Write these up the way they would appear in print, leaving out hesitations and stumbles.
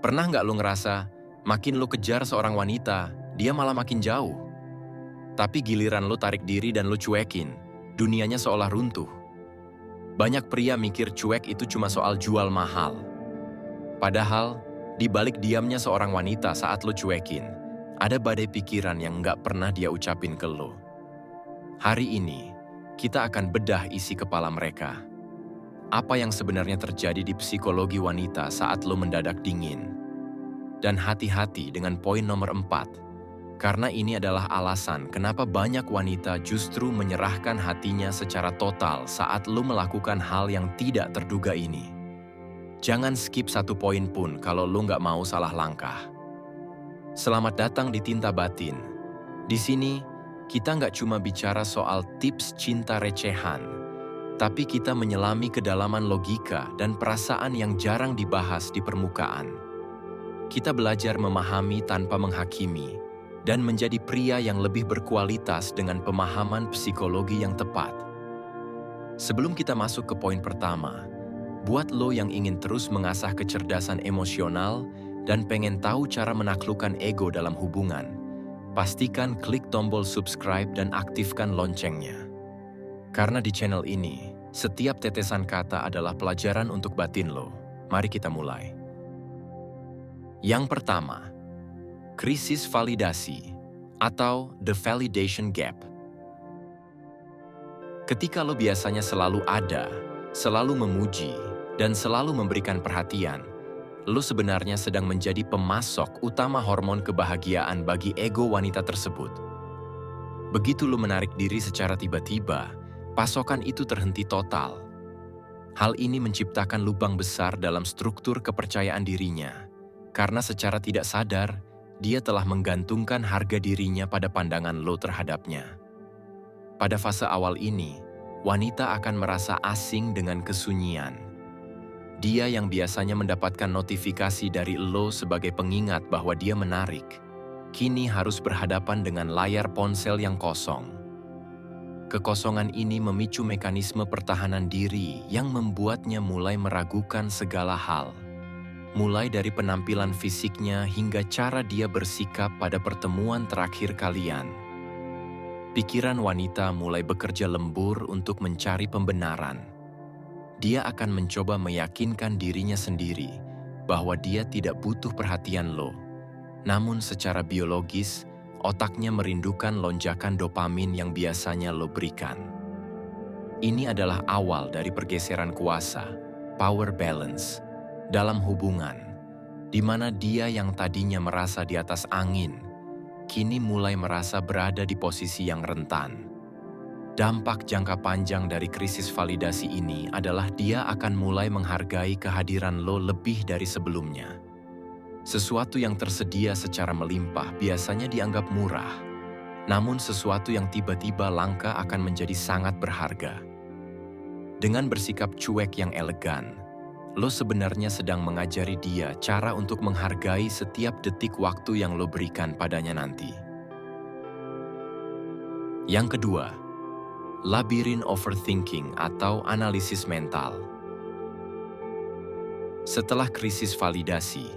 Pernah nggak lo ngerasa, makin lo kejar seorang wanita, dia malah makin jauh? Tapi giliran lo tarik diri dan lo cuekin, dunianya seolah runtuh. Banyak pria mikir cuek itu cuma soal jual mahal. Padahal, di balik diamnya seorang wanita saat lo cuekin, ada badai pikiran yang nggak pernah dia ucapin ke lo. Hari ini, kita akan bedah isi kepala mereka. Apa yang sebenarnya terjadi di psikologi wanita saat lo mendadak dingin. Dan hati-hati dengan poin nomor 4, karena ini adalah alasan kenapa banyak wanita justru menyerahkan hatinya secara total saat lo melakukan hal yang tidak terduga ini. Jangan skip satu poin pun kalau lo nggak mau salah langkah. Selamat datang di Tinta Batin. Di sini, kita nggak cuma bicara soal tips cinta recehan, tapi kita menyelami kedalaman logika dan perasaan yang jarang dibahas di permukaan. Kita belajar memahami tanpa menghakimi, dan menjadi pria yang lebih berkualitas dengan pemahaman psikologi yang tepat. Sebelum kita masuk ke poin pertama, buat lo yang ingin terus mengasah kecerdasan emosional dan pengen tahu cara menaklukkan ego dalam hubungan, pastikan klik tombol subscribe dan aktifkan loncengnya. Karena di channel ini, setiap tetesan kata adalah pelajaran untuk batin lo. Mari kita mulai. Yang pertama, krisis validasi atau the validation gap. Ketika lo biasanya selalu ada, selalu memuji, dan selalu memberikan perhatian, lo sebenarnya sedang menjadi pemasok utama hormon kebahagiaan bagi ego wanita tersebut. Begitu lo menarik diri secara tiba-tiba, pasokan itu terhenti total. Hal ini menciptakan lubang besar dalam struktur kepercayaan dirinya, karena secara tidak sadar, dia telah menggantungkan harga dirinya pada pandangan lo terhadapnya. Pada fase awal ini, wanita akan merasa asing dengan kesunyian. Dia yang biasanya mendapatkan notifikasi dari lo sebagai pengingat bahwa dia menarik, kini harus berhadapan dengan layar ponsel yang kosong. Kekosongan ini memicu mekanisme pertahanan diri yang membuatnya mulai meragukan segala hal. Mulai dari penampilan fisiknya hingga cara dia bersikap pada pertemuan terakhir kalian. Pikiran wanita mulai bekerja lembur untuk mencari pembenaran. Dia akan mencoba meyakinkan dirinya sendiri bahwa dia tidak butuh perhatian lo. Namun secara biologis, otaknya merindukan lonjakan dopamin yang biasanya lo berikan. Ini adalah awal dari pergeseran kuasa, power balance, dalam hubungan, di mana dia yang tadinya merasa di atas angin, kini mulai merasa berada di posisi yang rentan. Dampak jangka panjang dari krisis validasi ini adalah dia akan mulai menghargai kehadiran lo lebih dari sebelumnya. Sesuatu yang tersedia secara melimpah biasanya dianggap murah, namun sesuatu yang tiba-tiba langka akan menjadi sangat berharga. Dengan bersikap cuek yang elegan, lo sebenarnya sedang mengajari dia cara untuk menghargai setiap detik waktu yang lo berikan padanya nanti. Yang kedua, labirin overthinking atau analisis mental. Setelah krisis validasi,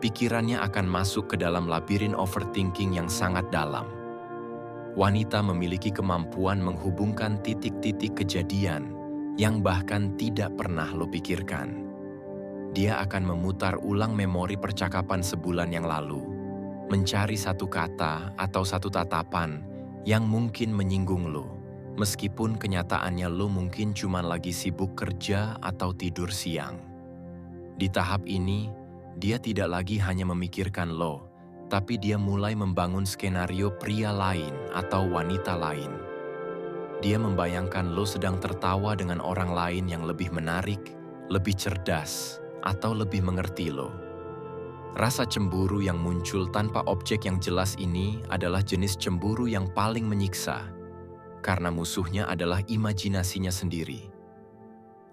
pikirannya akan masuk ke dalam labirin overthinking yang sangat dalam. Wanita memiliki kemampuan menghubungkan titik-titik kejadian yang bahkan tidak pernah lo pikirkan. Dia akan memutar ulang memori percakapan sebulan yang lalu, mencari satu kata atau satu tatapan yang mungkin menyinggung lo, meskipun kenyataannya lo mungkin cuma lagi sibuk kerja atau tidur siang. Di tahap ini, dia tidak lagi hanya memikirkan lo, tapi dia mulai membangun skenario pria lain atau wanita lain. Dia membayangkan lo sedang tertawa dengan orang lain yang lebih menarik, lebih cerdas, atau lebih mengerti lo. Rasa cemburu yang muncul tanpa objek yang jelas ini adalah jenis cemburu yang paling menyiksa, karena musuhnya adalah imajinasinya sendiri.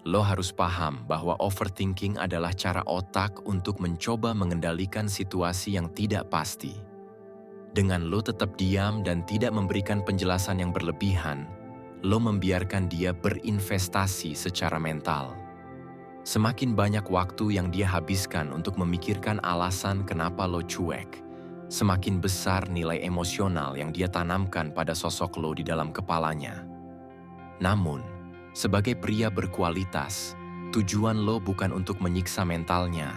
Lo harus paham bahwa overthinking adalah cara otak untuk mencoba mengendalikan situasi yang tidak pasti. Dengan lo tetap diam dan tidak memberikan penjelasan yang berlebihan, lo membiarkan dia berinvestasi secara mental. Semakin banyak waktu yang dia habiskan untuk memikirkan alasan kenapa lo cuek, semakin besar nilai emosional yang dia tanamkan pada sosok lo di dalam kepalanya. Namun, sebagai pria berkualitas, tujuan lo bukan untuk menyiksa mentalnya,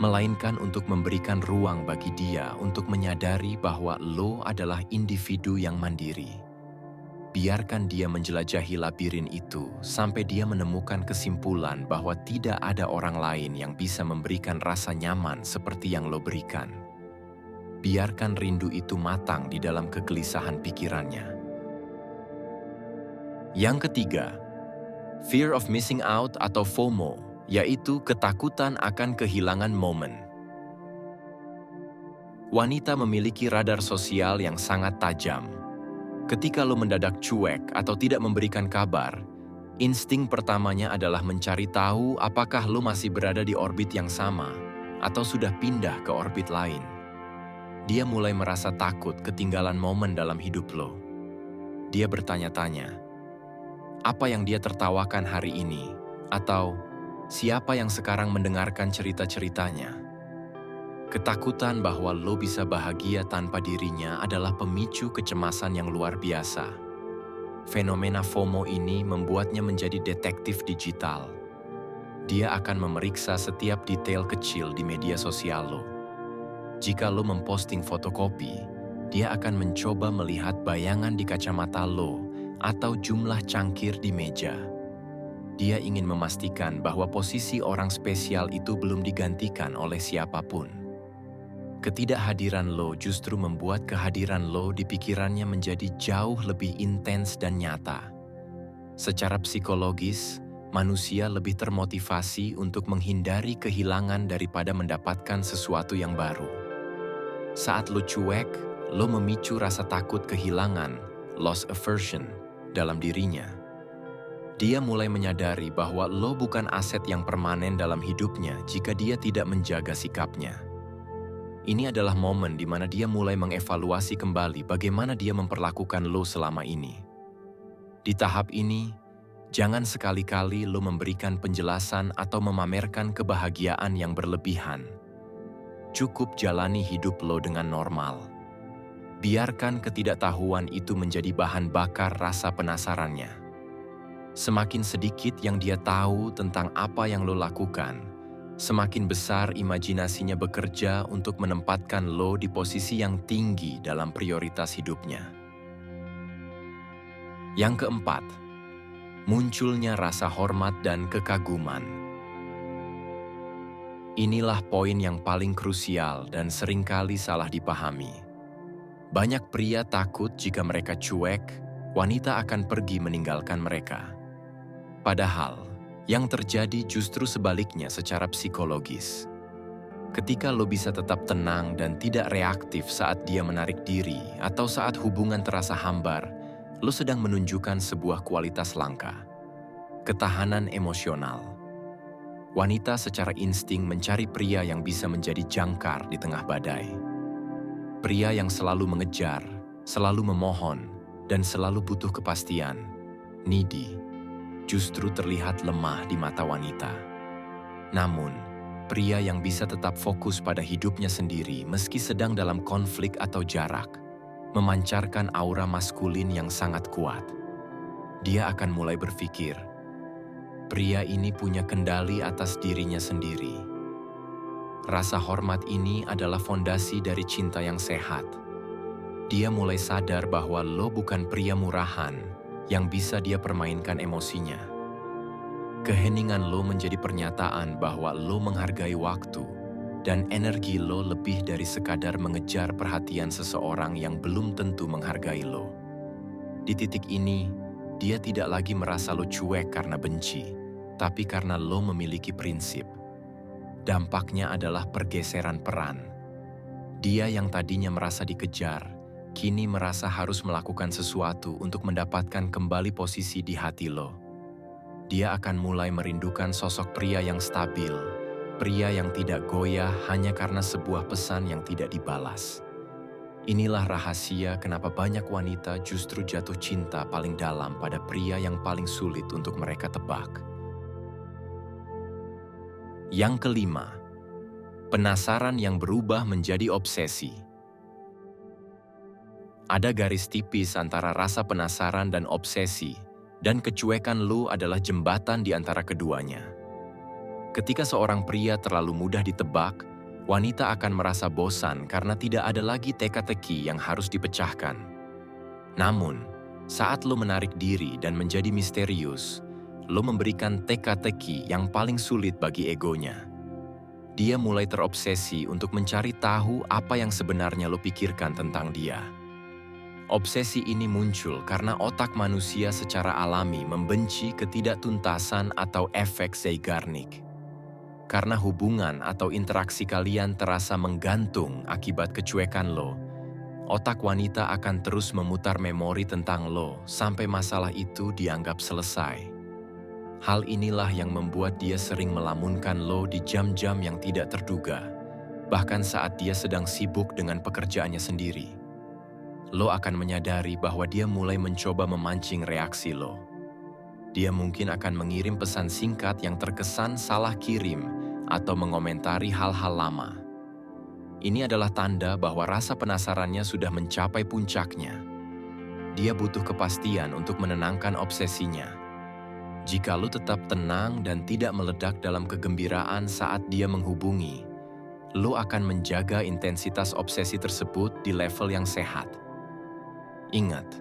melainkan untuk memberikan ruang bagi dia untuk menyadari bahwa lo adalah individu yang mandiri. Biarkan dia menjelajahi labirin itu sampai dia menemukan kesimpulan bahwa tidak ada orang lain yang bisa memberikan rasa nyaman seperti yang lo berikan. Biarkan rindu itu matang di dalam kegelisahan pikirannya. Yang ketiga, fear of missing out atau FOMO, yaitu ketakutan akan kehilangan momen. Wanita memiliki radar sosial yang sangat tajam. Ketika lo mendadak cuek atau tidak memberikan kabar, insting pertamanya adalah mencari tahu apakah lo masih berada di orbit yang sama atau sudah pindah ke orbit lain. Dia mulai merasa takut ketinggalan momen dalam hidup lo. Dia bertanya-tanya, apa yang dia tertawakan hari ini? Atau siapa yang sekarang mendengarkan cerita-ceritanya? Ketakutan bahwa lo bisa bahagia tanpa dirinya adalah pemicu kecemasan yang luar biasa. Fenomena FOMO ini membuatnya menjadi detektif digital. Dia akan memeriksa setiap detail kecil di media sosial lo. Jika lo memposting fotokopi, dia akan mencoba melihat bayangan di kacamata lo atau jumlah cangkir di meja. Dia ingin memastikan bahwa posisi orang spesial itu belum digantikan oleh siapapun. Ketidakhadiran lo justru membuat kehadiran lo di pikirannya menjadi jauh lebih intens dan nyata. Secara psikologis, manusia lebih termotivasi untuk menghindari kehilangan daripada mendapatkan sesuatu yang baru. Saat lo cuek, lo memicu rasa takut kehilangan, loss aversion, dalam dirinya. Dia mulai menyadari bahwa lo bukan aset yang permanen dalam hidupnya jika dia tidak menjaga sikapnya. Ini adalah momen di mana dia mulai mengevaluasi kembali bagaimana dia memperlakukan lo selama ini. Di tahap ini, jangan sekali-kali lo memberikan penjelasan atau memamerkan kebahagiaan yang berlebihan. Cukup jalani hidup lo dengan normal. Biarkan ketidaktahuan itu menjadi bahan bakar rasa penasarannya. Semakin sedikit yang dia tahu tentang apa yang lo lakukan, semakin besar imajinasinya bekerja untuk menempatkan lo di posisi yang tinggi dalam prioritas hidupnya. Yang keempat, munculnya rasa hormat dan kekaguman. Inilah poin yang paling krusial dan seringkali salah dipahami. Banyak pria takut jika mereka cuek, wanita akan pergi meninggalkan mereka. Padahal, yang terjadi justru sebaliknya secara psikologis. Ketika lo bisa tetap tenang dan tidak reaktif saat dia menarik diri atau saat hubungan terasa hambar, lo sedang menunjukkan sebuah kualitas langka. Ketahanan emosional. Wanita secara insting mencari pria yang bisa menjadi jangkar di tengah badai. Pria yang selalu mengejar, selalu memohon, dan selalu butuh kepastian, needy, justru terlihat lemah di mata wanita. Namun, pria yang bisa tetap fokus pada hidupnya sendiri meski sedang dalam konflik atau jarak, memancarkan aura maskulin yang sangat kuat. Dia akan mulai berpikir, pria ini punya kendali atas dirinya sendiri. Rasa hormat ini adalah fondasi dari cinta yang sehat. Dia mulai sadar bahwa lo bukan pria murahan yang bisa dia permainkan emosinya. Keheningan lo menjadi pernyataan bahwa lo menghargai waktu dan energi lo lebih dari sekadar mengejar perhatian seseorang yang belum tentu menghargai lo. Di titik ini, dia tidak lagi merasa lo cuek karena benci, tapi karena lo memiliki prinsip. Dampaknya adalah pergeseran peran. Dia yang tadinya merasa dikejar, kini merasa harus melakukan sesuatu untuk mendapatkan kembali posisi di hati lo. Dia akan mulai merindukan sosok pria yang stabil, pria yang tidak goyah hanya karena sebuah pesan yang tidak dibalas. Inilah rahasia kenapa banyak wanita justru jatuh cinta paling dalam pada pria yang paling sulit untuk mereka tebak. Yang kelima, penasaran yang berubah menjadi obsesi. Ada garis tipis antara rasa penasaran dan obsesi, dan kecuekan lo adalah jembatan di antara keduanya. Ketika seorang pria terlalu mudah ditebak, wanita akan merasa bosan karena tidak ada lagi teka-teki yang harus dipecahkan. Namun, saat lo menarik diri dan menjadi misterius, lo memberikan teka-teki yang paling sulit bagi egonya. Dia mulai terobsesi untuk mencari tahu apa yang sebenarnya lo pikirkan tentang dia. Obsesi ini muncul karena otak manusia secara alami membenci ketidaktuntasan atau efek Zeigarnik. Karena hubungan atau interaksi kalian terasa menggantung akibat kecuekan lo, otak wanita akan terus memutar memori tentang lo sampai masalah itu dianggap selesai. Hal inilah yang membuat dia sering melamunkan lo di jam-jam yang tidak terduga, bahkan saat dia sedang sibuk dengan pekerjaannya sendiri. Lo akan menyadari bahwa dia mulai mencoba memancing reaksi lo. Dia mungkin akan mengirim pesan singkat yang terkesan salah kirim atau mengomentari hal-hal lama. Ini adalah tanda bahwa rasa penasarannya sudah mencapai puncaknya. Dia butuh kepastian untuk menenangkan obsesinya. Jika lo tetap tenang dan tidak meledak dalam kegembiraan saat dia menghubungi, lo akan menjaga intensitas obsesi tersebut di level yang sehat. Ingat,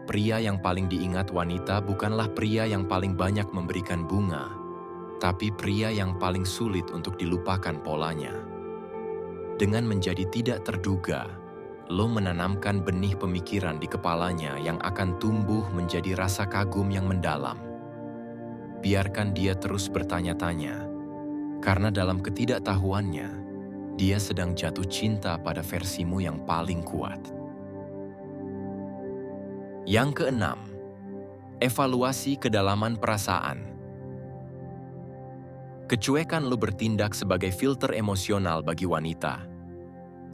pria yang paling diingat wanita bukanlah pria yang paling banyak memberikan bunga, tapi pria yang paling sulit untuk dilupakan polanya. Dengan menjadi tidak terduga, lo menanamkan benih pemikiran di kepalanya yang akan tumbuh menjadi rasa kagum yang mendalam. Biarkan dia terus bertanya-tanya, karena dalam ketidaktahuannya, dia sedang jatuh cinta pada versimu yang paling kuat. Yang keenam, evaluasi kedalaman perasaan. Kecuekan lo bertindak sebagai filter emosional bagi wanita.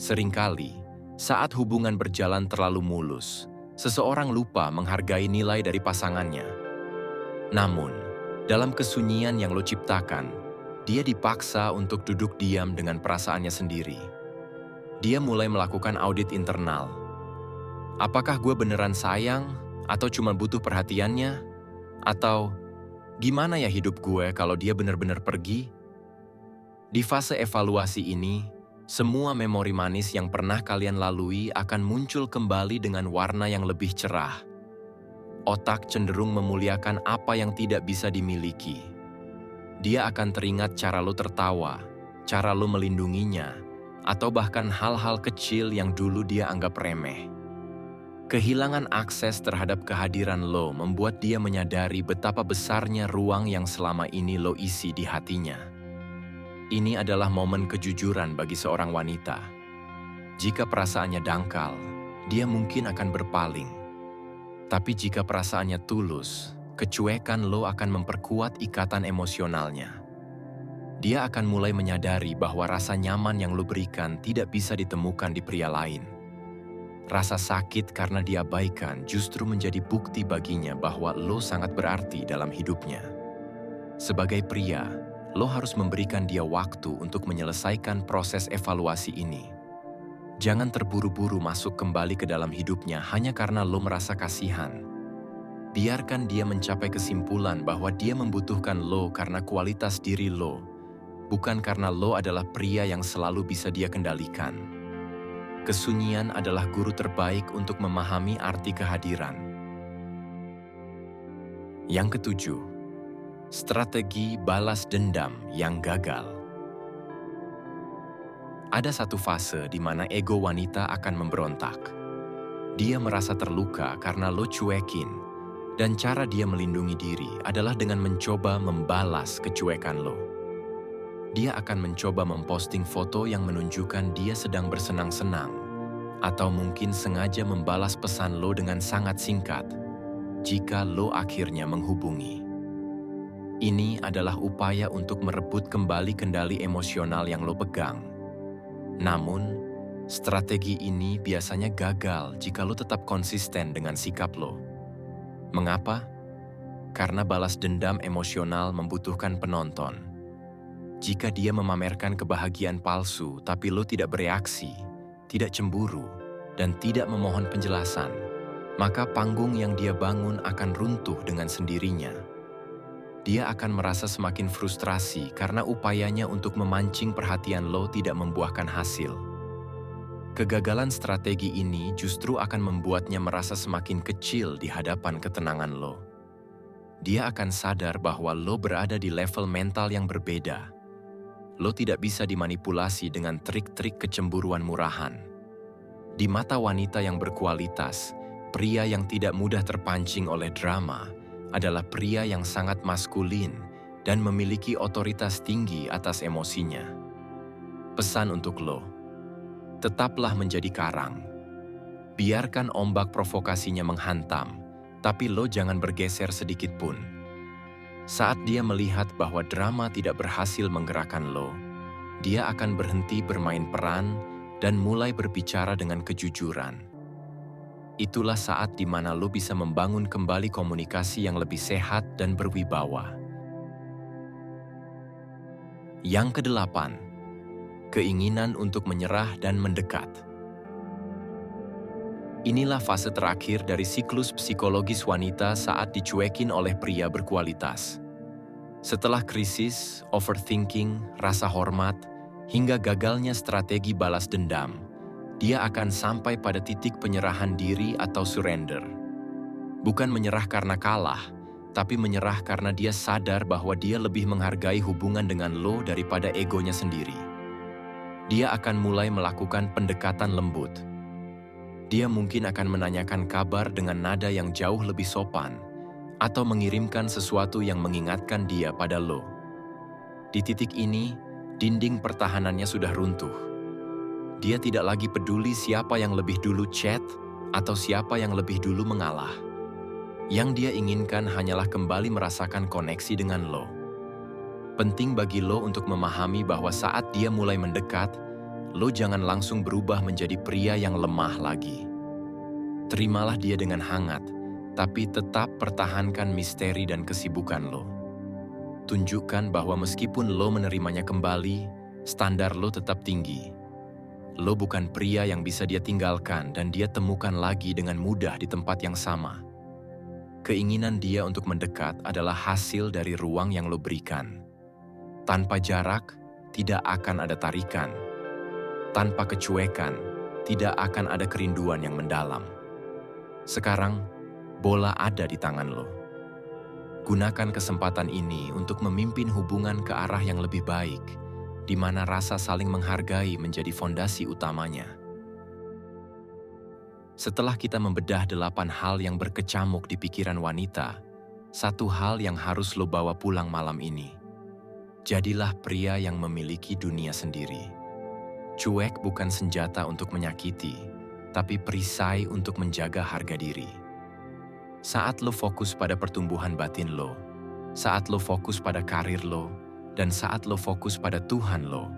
Seringkali, saat hubungan berjalan terlalu mulus, seseorang lupa menghargai nilai dari pasangannya. Namun, dalam kesunyian yang lo ciptakan, dia dipaksa untuk duduk diam dengan perasaannya sendiri. Dia mulai melakukan audit internal. Apakah gue beneran sayang atau cuma butuh perhatiannya? Atau gimana ya hidup gue kalau dia benar-benar pergi? Di fase evaluasi ini, semua memori manis yang pernah kalian lalui akan muncul kembali dengan warna yang lebih cerah. Otak cenderung memuliakan apa yang tidak bisa dimiliki. Dia akan teringat cara lo tertawa, cara lo melindunginya, atau bahkan hal-hal kecil yang dulu dia anggap remeh. Kehilangan akses terhadap kehadiran lo membuat dia menyadari betapa besarnya ruang yang selama ini lo isi di hatinya. Ini adalah momen kejujuran bagi seorang wanita. Jika perasaannya dangkal, dia mungkin akan berpaling. Tapi jika perasaannya tulus, kecuekan lo akan memperkuat ikatan emosionalnya. Dia akan mulai menyadari bahwa rasa nyaman yang lo berikan tidak bisa ditemukan di pria lain. Rasa sakit karena diabaikan justru menjadi bukti baginya bahwa lo sangat berarti dalam hidupnya. Sebagai pria, lo harus memberikan dia waktu untuk menyelesaikan proses evaluasi ini. Jangan terburu-buru masuk kembali ke dalam hidupnya hanya karena lo merasa kasihan. Biarkan dia mencapai kesimpulan bahwa dia membutuhkan lo karena kualitas diri lo, bukan karena lo adalah pria yang selalu bisa dia kendalikan. Kesunyian adalah guru terbaik untuk memahami arti kehadiran. Yang ketujuh, strategi balas dendam yang gagal. Ada satu fase di mana ego wanita akan memberontak. Dia merasa terluka karena lo cuekin, dan cara dia melindungi diri adalah dengan mencoba membalas kecuekan lo. Dia akan mencoba memposting foto yang menunjukkan dia sedang bersenang-senang, atau mungkin sengaja membalas pesan lo dengan sangat singkat jika lo akhirnya menghubungi. Ini adalah upaya untuk merebut kembali kendali emosional yang lo pegang. Namun, strategi ini biasanya gagal jika lo tetap konsisten dengan sikap lo. Mengapa? Karena balas dendam emosional membutuhkan penonton. Jika dia memamerkan kebahagiaan palsu tapi lo tidak bereaksi, tidak cemburu, dan tidak memohon penjelasan, maka panggung yang dia bangun akan runtuh dengan sendirinya. Dia akan merasa semakin frustrasi karena upayanya untuk memancing perhatian lo tidak membuahkan hasil. Kegagalan strategi ini justru akan membuatnya merasa semakin kecil di hadapan ketenangan lo. Dia akan sadar bahwa lo berada di level mental yang berbeda. Lo tidak bisa dimanipulasi dengan trik-trik kecemburuan murahan. Di mata wanita yang berkualitas, pria yang tidak mudah terpancing oleh drama adalah pria yang sangat maskulin dan memiliki otoritas tinggi atas emosinya. Pesan untuk lo, tetaplah menjadi karang. Biarkan ombak provokasinya menghantam, tapi lo jangan bergeser sedikit pun. Saat dia melihat bahwa drama tidak berhasil menggerakkan lo, dia akan berhenti bermain peran dan mulai berbicara dengan kejujuran. Itulah saat di mana lo bisa membangun kembali komunikasi yang lebih sehat dan berwibawa. Yang kedelapan, keinginan untuk menyerah dan mendekat. Inilah fase terakhir dari siklus psikologis wanita saat dicuekin oleh pria berkualitas. Setelah krisis, overthinking, rasa hormat, hingga gagalnya strategi balas dendam, dia akan sampai pada titik penyerahan diri atau surrender. Bukan menyerah karena kalah, tapi menyerah karena dia sadar bahwa dia lebih menghargai hubungan dengan lo daripada egonya sendiri. Dia akan mulai melakukan pendekatan lembut. Dia mungkin akan menanyakan kabar dengan nada yang jauh lebih sopan, atau mengirimkan sesuatu yang mengingatkan dia pada lo. Di titik ini, dinding pertahanannya sudah runtuh. Dia tidak lagi peduli siapa yang lebih dulu chat atau siapa yang lebih dulu mengalah. Yang dia inginkan hanyalah kembali merasakan koneksi dengan lo. Penting bagi lo untuk memahami bahwa saat dia mulai mendekat, lo jangan langsung berubah menjadi pria yang lemah lagi. Terimalah dia dengan hangat, tapi tetap pertahankan misteri dan kesibukan lo. Tunjukkan bahwa meskipun lo menerimanya kembali, standar lo tetap tinggi. Lo bukan pria yang bisa dia tinggalkan dan dia temukan lagi dengan mudah di tempat yang sama. Keinginan dia untuk mendekat adalah hasil dari ruang yang lo berikan. Tanpa jarak, tidak akan ada tarikan. Tanpa kecuekan, tidak akan ada kerinduan yang mendalam. Sekarang, bola ada di tangan lo. Gunakan kesempatan ini untuk memimpin hubungan ke arah yang lebih baik, di mana rasa saling menghargai menjadi fondasi utamanya. Setelah kita membedah 8 hal yang berkecamuk di pikiran wanita, satu hal yang harus lo bawa pulang malam ini. Jadilah pria yang memiliki dunia sendiri. Cuek bukan senjata untuk menyakiti, tapi perisai untuk menjaga harga diri. Saat lo fokus pada pertumbuhan batin lo, saat lo fokus pada karir lo, dan saat lo fokus pada Tuhan lo,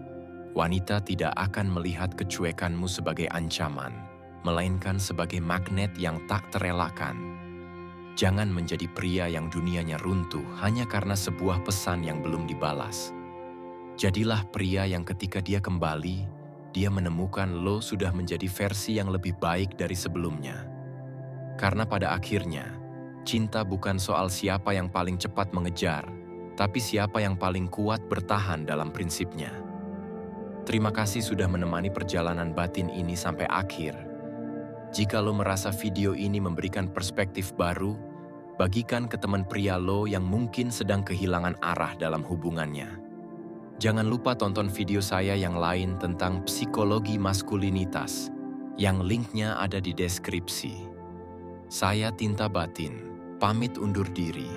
wanita tidak akan melihat kecuekanmu sebagai ancaman, melainkan sebagai magnet yang tak terelakkan. Jangan menjadi pria yang dunianya runtuh hanya karena sebuah pesan yang belum dibalas. Jadilah pria yang ketika dia kembali, dia menemukan lo sudah menjadi versi yang lebih baik dari sebelumnya. Karena pada akhirnya, cinta bukan soal siapa yang paling cepat mengejar, tapi siapa yang paling kuat bertahan dalam prinsipnya. Terima kasih sudah menemani perjalanan batin ini sampai akhir. Jika lo merasa video ini memberikan perspektif baru, bagikan ke teman pria lo yang mungkin sedang kehilangan arah dalam hubungannya. Jangan lupa tonton video saya yang lain tentang psikologi maskulinitas, yang linknya ada di deskripsi. Saya Tinta Batin, pamit undur diri.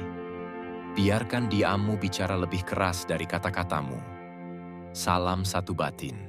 Biarkan diammu bicara lebih keras dari kata-katamu. Salam satu batin.